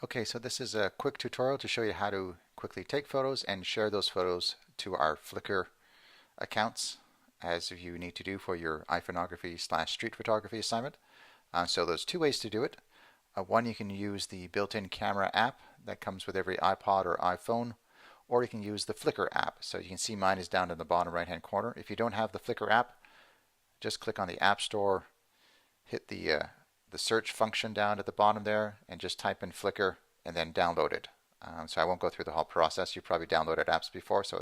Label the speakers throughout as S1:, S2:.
S1: Okay, so this is a quick tutorial to show you how to quickly take photos and share those photos to our Flickr accounts as you need to do for your iPhoneography/street photography assignment. So there's two ways to do it. One, you can use the built-in camera app that comes with every iPod or iPhone, or you can use the Flickr app. So you can see mine is down in the bottom right-hand corner. If you don't have the Flickr app, just click on the App Store, hit the search function down at the bottom there, and just type in Flickr and then download it. So I won't go through the whole process. You've probably downloaded apps before, so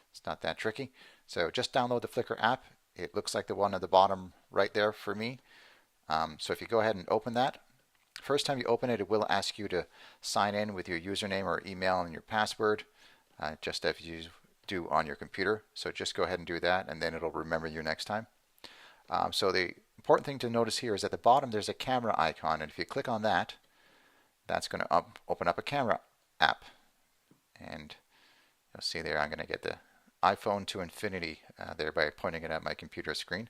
S1: it's not that tricky. So just download the Flickr app. It looks like the one at the bottom right there for me. So if you go ahead and open that, first time you open it, it will ask you to sign in with your username or email and your password, just as you do on your computer. So just go ahead and do that, and then it'll remember you next time. So the important thing to notice here is at the bottom there's a camera icon, and if you click on that, that's going to open up a camera app. And you'll see there I'm going to get the iPhone to infinity there by pointing it at my computer screen.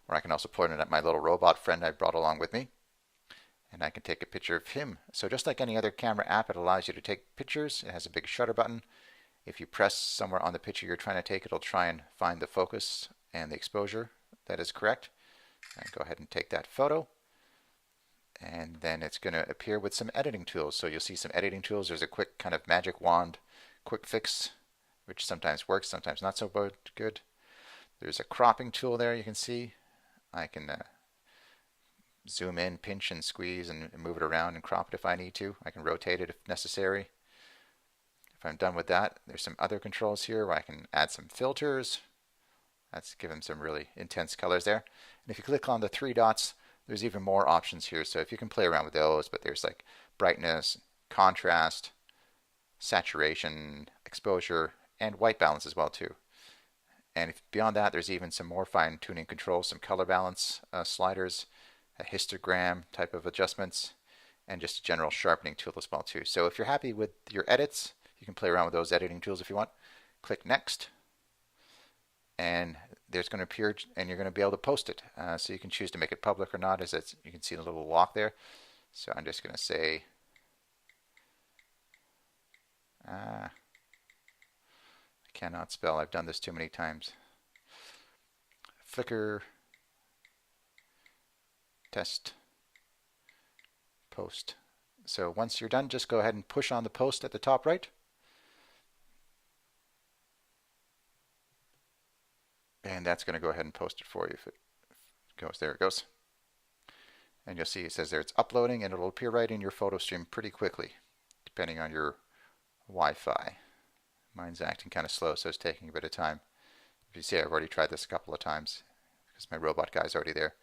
S1: Or I can also point it at my little robot friend I brought along with me. And I can take a picture of him. So just like any other camera app, it allows you to take pictures. It has a big shutter button. If you press somewhere on the picture you're trying to take, it'll try and find the focus and the exposure that is correct. And go ahead and take that photo. And then it's going to appear with some editing tools. So you'll see some editing tools. There's a quick kind of magic wand quick fix, which sometimes works, sometimes not so good. There's a cropping tool there you can see. I can zoom in, pinch and squeeze and move it around and crop it if I need to. I can rotate it if necessary. If I'm done with that, there's some other controls here where I can add some filters. That's give them some really intense colors there. And if you click on the three dots, there's even more options here. So if you can play around with those, but there's like brightness, contrast, saturation, exposure, and white balance as well too. And beyond that, there's even some more fine-tuning controls, some color balance sliders, a histogram type of adjustments, and just a general sharpening tool as well too. So if you're happy with your edits, you can play around with those editing tools if you want. Click Next, and there's going to appear, and you're going to be able to post it. So you can choose to make it public or not, as you can see the little lock there. So I'm just going to say, I cannot spell. I've done this too many times. Flickr test post. So once you're done, just go ahead and push on the post at the top right. And that's going to go ahead and post it for you if it goes. There it goes. And you'll see it says there it's uploading, and it'll appear right in your photo stream pretty quickly, depending on your Wi-Fi. Mine's acting kind of slow, so it's taking a bit of time. If you see, I've already tried this a couple of times because my robot guy's already there.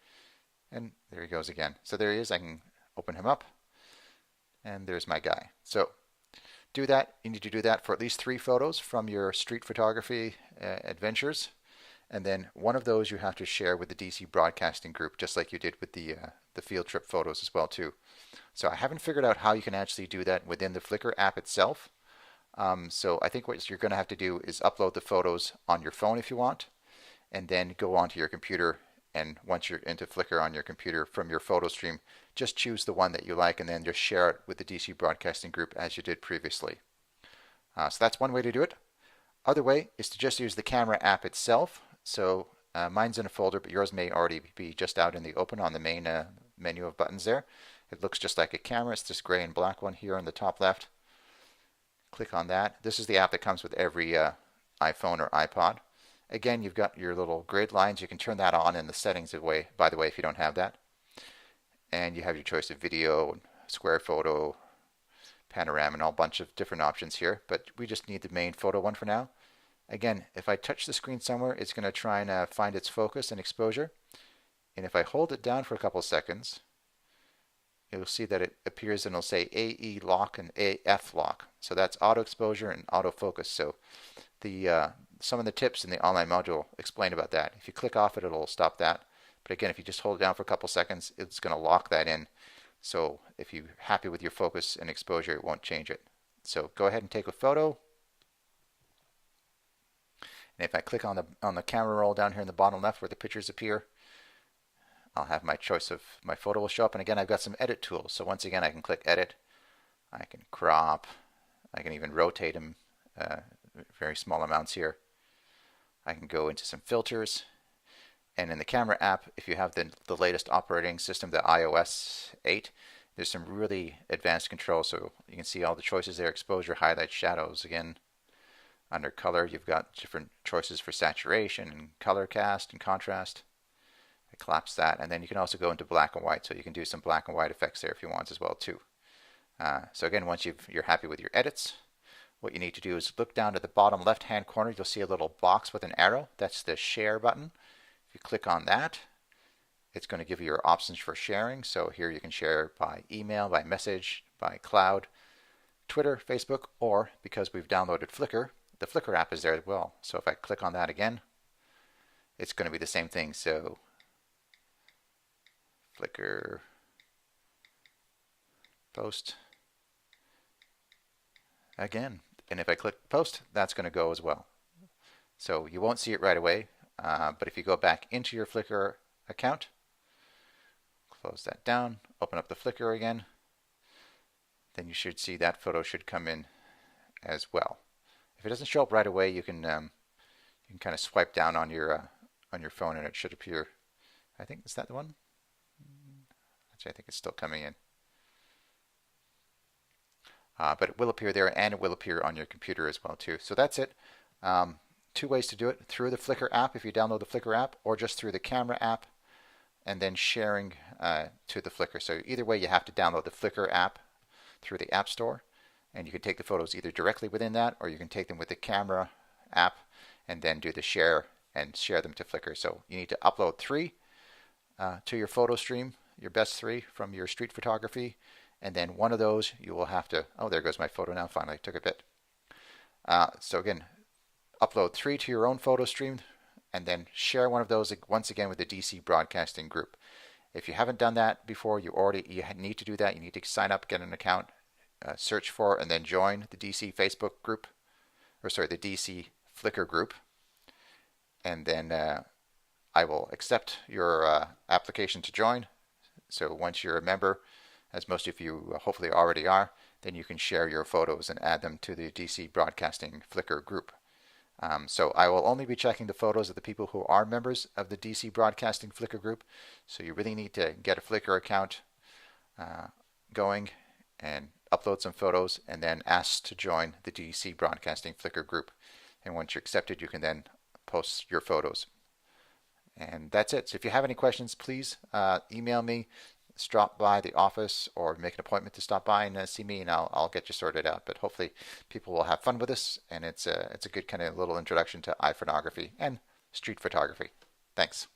S1: And there he goes again. So there he is. I can open him up. And there's my guy. So do that. You need to do that for at least 3 photos from your street photography adventures. And then one of those you have to share with the DC broadcasting group, just like you did with the field trip photos as well too. So I haven't figured out how you can actually do that within the Flickr app itself. So I think what you're going to have to do is upload the photos on your phone if you want, and then go onto your computer, and once you're into Flickr on your computer from your photo stream, just choose the one that you like and then just share it with the DC broadcasting group as you did previously. So that's one way to do it. Other way is to just use the camera app itself. So mine's in a folder, but yours may already be just out in the open on the main menu of buttons there. It looks just like a camera. It's this gray and black one here on the top left. Click on that. This is the app that comes with every iPhone or iPod. Again, you've got your little grid lines. You can turn that on in the settings by the way, if you don't have that. And you have your choice of video, square photo, panorama, and a bunch of different options here. But we just need the main photo one for now. Again, if I touch the screen somewhere, it's going to try and find its focus and exposure. And if I hold it down for a couple of seconds, you'll see that it appears and it'll say AE lock and AF lock. So that's auto exposure and auto focus. So the some of the tips in the online module explain about that. If you click off it, it'll stop that. But again, if you just hold it down for a couple seconds, it's going to lock that in. So if you're happy with your focus and exposure, it won't change it. So go ahead and take a photo. And if I click on the camera roll down here in the bottom left where the pictures appear, I'll have my choice of my photo will show up. And again, I've got some edit tools. So once again, I can click edit. I can crop. I can even rotate them very small amounts here. I can go into some filters. And in the camera app, if you have the latest operating system, the iOS 8, there's some really advanced controls. So you can see all the choices there: exposure, highlights, shadows. Again, under color, you've got different choices for saturation and color cast and contrast. I collapse that, and then you can also go into black and white, so you can do some black and white effects there if you want as well too. So again, once you're happy with your edits, what you need to do is look down to the bottom left hand corner. You'll see a little box with an arrow. That's the share button. If you click on that, it's going to give you your options for sharing. So here you can share by email, by message, by cloud, Twitter, Facebook, or because we've downloaded Flickr, the Flickr app is there as well. So if I click on that again, it's going to be the same thing. So Flickr post again. And if I click post, that's going to go as well. So you won't see it right away, but if you go back into your Flickr account, close that down, open up the Flickr again, then you should see that photo should come in as well. If it doesn't show up right away, you can kind of swipe down on your phone and it should appear. I think, is that the one? Actually, I think it's still coming in. But it will appear there, and it will appear on your computer as well too. So that's it. Two ways to do it: through the Flickr app if you download the Flickr app, or just through the camera app and then sharing to the Flickr. So either way, you have to download the Flickr app through the App Store, and you can take the photos either directly within that, or you can take them with the camera app and then do the share and share them to Flickr. So you need to upload 3 to your photo stream, your best 3 from your street photography, and then one of those you will have to, oh, there goes my photo now, finally, took a bit. So again, upload 3 to your own photo stream, and then share one of those once again with the DC Broadcasting group. If you haven't done that before, you need to do that. You need to sign up, get an account, search for, and then join the DC Facebook group, or sorry, the DC Flickr group, and then I will accept your application to join. So once you're a member, as most of you hopefully already are, then you can share your photos and add them to the DC Broadcasting Flickr group. So I will only be checking the photos of the people who are members of the DC Broadcasting Flickr group. So you really need to get a Flickr account going and upload some photos, and then ask to join the DC Broadcasting Flickr group. And once you're accepted, you can then post your photos. And that's it. So if you have any questions, please email me, stop by the office, or make an appointment to stop by and see me, and I'll get you sorted out. But hopefully people will have fun with this, and it's a good kind of little introduction to iPhonography and street photography. Thanks.